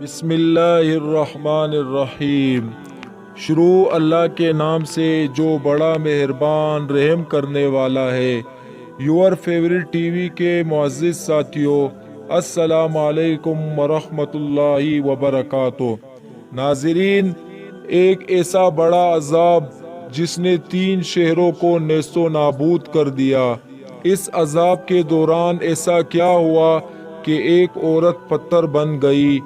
بسم اللہ الرحمن الرحیم۔ شروع اللہ کے نام سے جو بڑا مہربان رحم کرنے والا ہے۔ یور فیورٹ ٹی وی کے معزز ساتھیوں، السلام علیکم ورحمۃ اللہ وبرکاتہ۔ ناظرین، ایک ایسا بڑا عذاب جس نے 3 شہروں کو نیست و نابود کر دیا۔ اس عذاب کے دوران ایسا کیا ہوا کہ ایک عورت پتھر بن گئی؟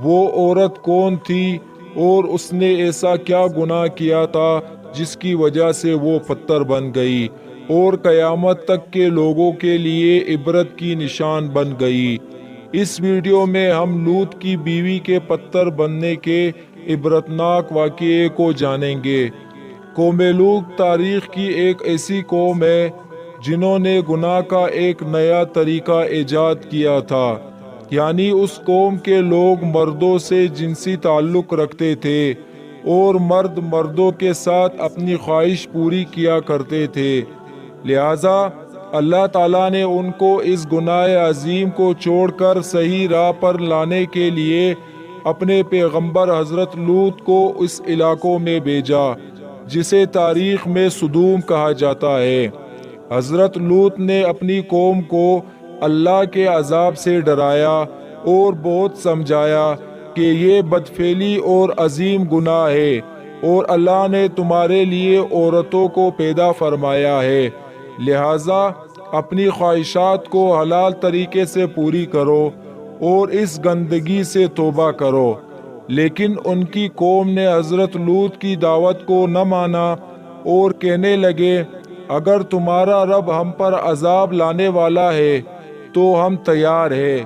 وہ عورت کون تھی اور اس نے ایسا کیا گناہ کیا تھا جس کی وجہ سے وہ پتھر بن گئی اور قیامت تک کے لوگوں کے لیے عبرت کی نشان بن گئی؟ اس ویڈیو میں ہم لوط کی بیوی کے پتھر بننے کے عبرتناک واقعے کو جانیں گے۔ قوم لوط تاریخ کی ایک ایسی قوم ہے جنہوں نے گناہ کا ایک نیا طریقہ ایجاد کیا تھا، یعنی اس قوم کے لوگ مردوں سے جنسی تعلق رکھتے تھے اور مرد مردوں کے ساتھ اپنی خواہش پوری کیا کرتے تھے۔ لہذا اللہ تعالیٰ نے ان کو اس گناہ عظیم کو چھوڑ کر صحیح راہ پر لانے کے لیے اپنے پیغمبر حضرت لوط کو اس علاقوں میں بھیجا جسے تاریخ میں سدوم کہا جاتا ہے۔ حضرت لوط نے اپنی قوم کو اللہ کے عذاب سے ڈرایا اور بہت سمجھایا کہ یہ بدفعلی اور عظیم گناہ ہے اور اللہ نے تمہارے لیے عورتوں کو پیدا فرمایا ہے، لہٰذا اپنی خواہشات کو حلال طریقے سے پوری کرو اور اس گندگی سے توبہ کرو۔ لیکن ان کی قوم نے حضرت لوط کی دعوت کو نہ مانا اور کہنے لگے، اگر تمہارا رب ہم پر عذاب لانے والا ہے تو ہم تیار ہیں،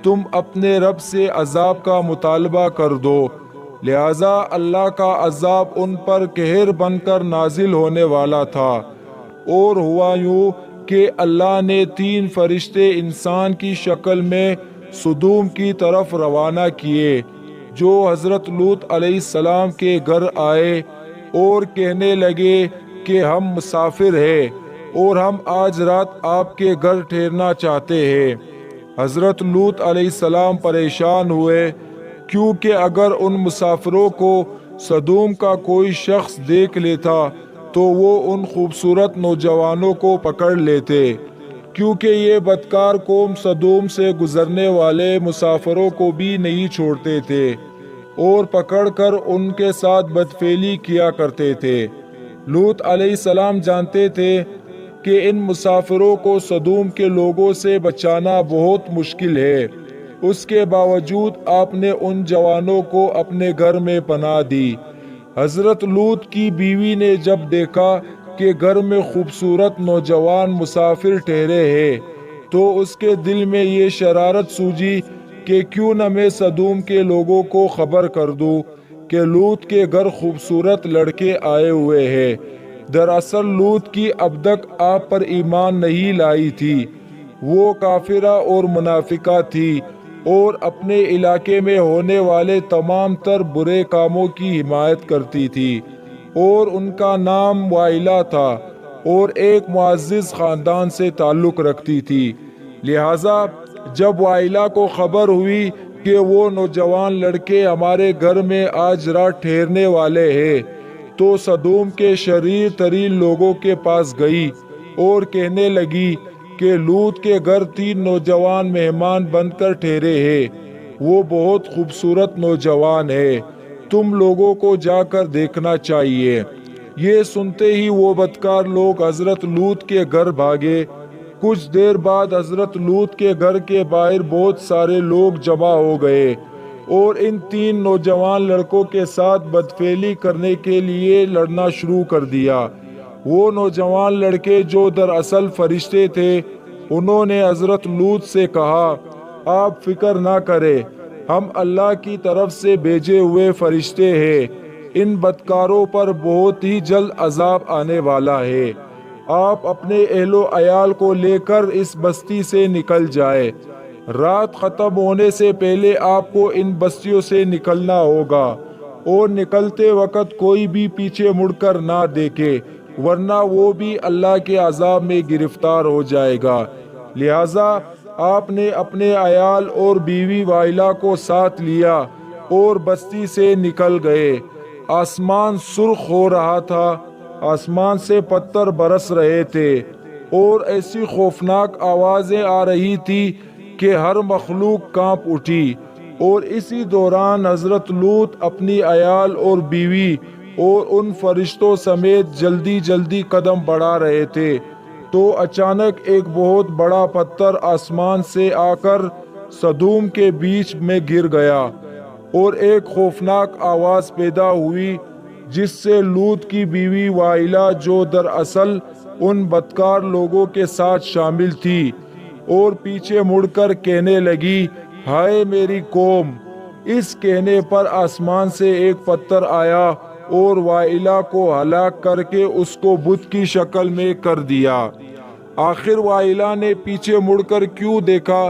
تم اپنے رب سے عذاب کا مطالبہ کر دو۔ لہذا اللہ کا عذاب ان پر قہر بن کر نازل ہونے والا تھا، اور ہوا یوں کہ اللہ نے 3 فرشتے انسان کی شکل میں سدوم کی طرف روانہ کیے، جو حضرت لوط علیہ السلام کے گھر آئے اور کہنے لگے کہ ہم مسافر ہیں اور ہم آج رات آپ کے گھر ٹھہرنا چاہتے ہیں۔ حضرت لوط علیہ السلام پریشان ہوئے، کیونکہ اگر ان مسافروں کو سدوم کا کوئی شخص دیکھ لیتا تو وہ ان خوبصورت نوجوانوں کو پکڑ لیتے، کیونکہ یہ بدکار قوم سدوم سے گزرنے والے مسافروں کو بھی نہیں چھوڑتے تھے اور پکڑ کر ان کے ساتھ بدفعلی کیا کرتے تھے۔ لوط علیہ السلام جانتے تھے کہ ان مسافروں کو سدوم کے لوگوں سے بچانا بہت مشکل ہے، اس کے باوجود آپ نے ان جوانوں کو اپنے گھر میں پناہ دی۔ حضرت لوط کی بیوی نے جب دیکھا کہ گھر میں خوبصورت نوجوان مسافر ٹھہرے ہیں تو اس کے دل میں یہ شرارت سوجی کہ کیوں نہ میں سدوم کے لوگوں کو خبر کر دوں کہ لوط کے گھر خوبصورت لڑکے آئے ہوئے ہیں۔ دراصل لوط کی اب تک آپ پر ایمان نہیں لائی تھی، وہ کافرہ اور منافقہ تھی اور اپنے علاقے میں ہونے والے تمام تر برے کاموں کی حمایت کرتی تھی، اور ان کا نام وائلہ تھا اور ایک معزز خاندان سے تعلق رکھتی تھی۔ لہٰذا جب وائلہ کو خبر ہوئی کہ وہ نوجوان لڑکے ہمارے گھر میں آج رات ٹھہرنے والے ہیں، تو سدوم کے شریر ترین لوگوں کے پاس گئی اور کہنے لگی کہ لوط کے گھر 3 نوجوان مہمان بن کر ٹھہرے ہیں، وہ بہت خوبصورت نوجوان ہیں، تم لوگوں کو جا کر دیکھنا چاہیے۔ یہ سنتے ہی وہ بدکار لوگ حضرت لوط کے گھر بھاگے۔ کچھ دیر بعد حضرت لوط کے گھر کے باہر بہت سارے لوگ جمع ہو گئے اور ان 3 نوجوان لڑکوں کے ساتھ بدفعلی کرنے کے لیے لڑنا شروع کر دیا۔ وہ نوجوان لڑکے جو دراصل فرشتے تھے، انہوں نے حضرت لوط سے کہا، آپ فکر نہ کریں، ہم اللہ کی طرف سے بھیجے ہوئے فرشتے ہیں، ان بدکاروں پر بہت ہی جلد عذاب آنے والا ہے، آپ اپنے اہل و عیال کو لے کر اس بستی سے نکل جائیں، رات ختم ہونے سے پہلے آپ کو ان بستیوں سے نکلنا ہوگا اور نکلتے وقت کوئی بھی پیچھے مڑ کر نہ دیکھے، ورنہ وہ بھی اللہ کے عذاب میں گرفتار ہو جائے گا۔ لہٰذا آپ نے اپنے عیال اور بیوی وائلہ کو ساتھ لیا اور بستی سے نکل گئے۔ آسمان سرخ ہو رہا تھا، آسمان سے پتھر برس رہے تھے اور ایسی خوفناک آوازیں آ رہی تھی کہ ہر مخلوق کانپ اٹھی۔ اور اسی دوران حضرت لوط اپنی عیال اور بیوی اور ان فرشتوں سمیت جلدی جلدی قدم بڑھا رہے تھے تو اچانک ایک بہت بڑا پتھر آسمان سے آ کر سدوم کے بیچ میں گر گیا اور ایک خوفناک آواز پیدا ہوئی جس سے لوط کی بیوی وائلہ، جو دراصل ان بدکار لوگوں کے ساتھ شامل تھی، اور پیچھے مڑ کر کہنے لگی، ہائے میری قوم۔ اس کہنے پر آسمان سے ایک پتھر آیا اور وائلہ کو ہلاک کر کے اس کو بت کی شکل میں کر دیا۔ آخر وائلہ نے پیچھے مڑ کر کیوں دیکھا؟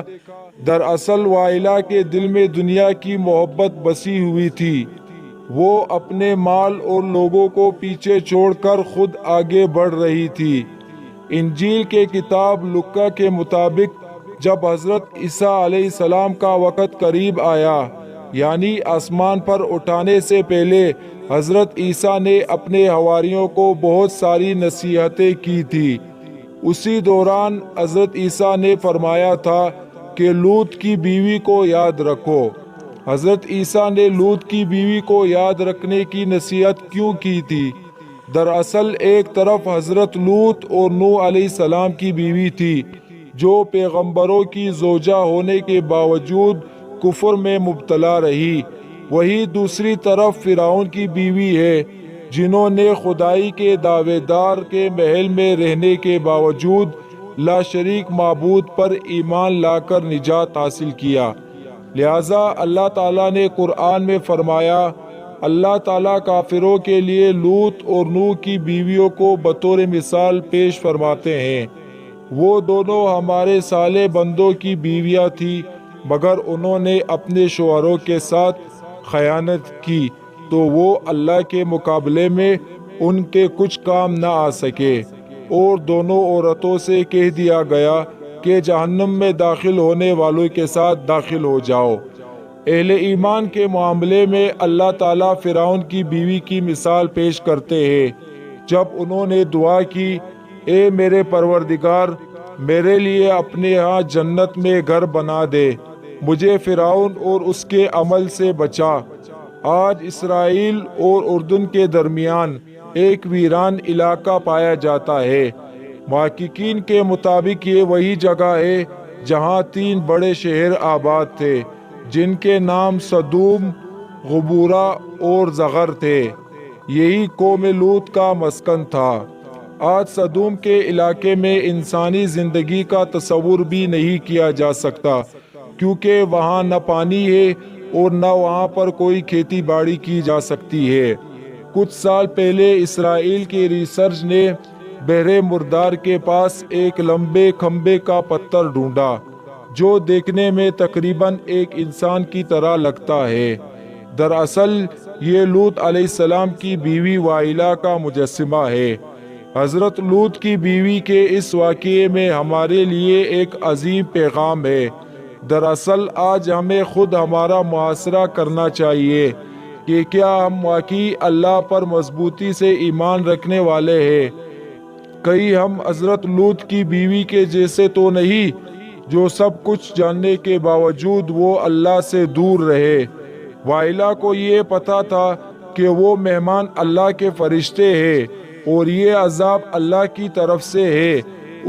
دراصل وائلہ کے دل میں دنیا کی محبت بسی ہوئی تھی۔ وہ اپنے مال اور لوگوں کو پیچھے چھوڑ کر خود آگے بڑھ رہی تھی۔ انجیل کے کتاب لوقا کے مطابق جب حضرت عیسیٰ علیہ السلام کا وقت قریب آیا، یعنی آسمان پر اٹھانے سے پہلے، حضرت عیسیٰ نے اپنے حواریوں کو بہت ساری نصیحتیں کی تھی۔ اسی دوران حضرت عیسیٰ نے فرمایا تھا کہ لوط کی بیوی کو یاد رکھو۔ حضرت عیسیٰ نے لوط کی بیوی کو یاد رکھنے کی نصیحت کیوں کی تھی؟ دراصل ایک طرف حضرت لوط اور نوح علیہ السلام کی بیوی تھی جو پیغمبروں کی زوجہ ہونے کے باوجود کفر میں مبتلا رہی، وہی دوسری طرف فرعون کی بیوی ہے جنہوں نے خدائی کے دعوے دار کے محل میں رہنے کے باوجود لا شریک معبود پر ایمان لا کر نجات حاصل کیا۔ لہٰذا اللہ تعالیٰ نے قرآن میں فرمایا، اللہ تعالیٰ کافروں کے لیے لوط اور نوح کی بیویوں کو بطور مثال پیش فرماتے ہیں۔ وہ دونوں ہمارے صالح بندوں کی بیویاں تھیں، مگر انہوں نے اپنے شوہروں کے ساتھ خیانت کی تو وہ اللہ کے مقابلے میں ان کے کچھ کام نہ آ سکے، اور دونوں عورتوں سے کہہ دیا گیا کہ جہنم میں داخل ہونے والوں کے ساتھ داخل ہو جاؤ۔ اہل ایمان کے معاملے میں اللہ تعالیٰ فرعون کی بیوی کی مثال پیش کرتے ہیں جب انہوں نے دعا کی، اے میرے پروردگار، میرے لیے اپنے ہاں جنت میں گھر بنا دے، مجھے فرعون اور اس کے عمل سے بچا۔ آج اسرائیل اور اردن کے درمیان ایک ویران علاقہ پایا جاتا ہے۔ محققین کے مطابق یہ وہی جگہ ہے جہاں 3 بڑے شہر آباد تھے جن کے نام سدوم، غبورہ اور زغر تھے۔ یہی قوم لوط کا مسکن تھا۔ آج سدوم کے علاقے میں انسانی زندگی کا تصور بھی نہیں کیا جا سکتا، کیونکہ وہاں نہ پانی ہے اور نہ وہاں پر کوئی کھیتی باڑی کی جا سکتی ہے۔ کچھ سال پہلے اسرائیل کے ریسرچ نے بحر مردار کے پاس ایک لمبے کھمبے کا پتھر ڈھونڈا جو دیکھنے میں تقریباً ایک انسان کی طرح لگتا ہے۔ دراصل یہ لوط علیہ السلام کی بیوی وائلہ کا مجسمہ ہے۔ حضرت لوط کی بیوی کے اس واقعے میں ہمارے لیے ایک عظیم پیغام ہے۔ دراصل آج ہمیں خود ہمارا محاصرہ کرنا چاہیے کہ کیا ہم واقعی اللہ پر مضبوطی سے ایمان رکھنے والے ہیں؟ کہیں ہم حضرت لوط کی بیوی کے جیسے تو نہیں جو سب کچھ جاننے کے باوجود وہ اللہ سے دور رہے۔ وائلہ کو یہ پتا تھا کہ وہ مہمان اللہ کے فرشتے ہیں اور یہ عذاب اللہ کی طرف سے ہے،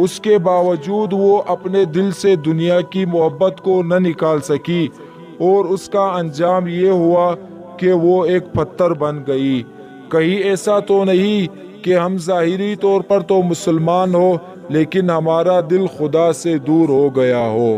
اس کے باوجود وہ اپنے دل سے دنیا کی محبت کو نہ نکال سکی اور اس کا انجام یہ ہوا کہ وہ ایک پتھر بن گئی۔ کہیں ایسا تو نہیں کہ ہم ظاہری طور پر تو مسلمان ہو لیکن ہمارا دل خدا سے دور ہو گیا ہو۔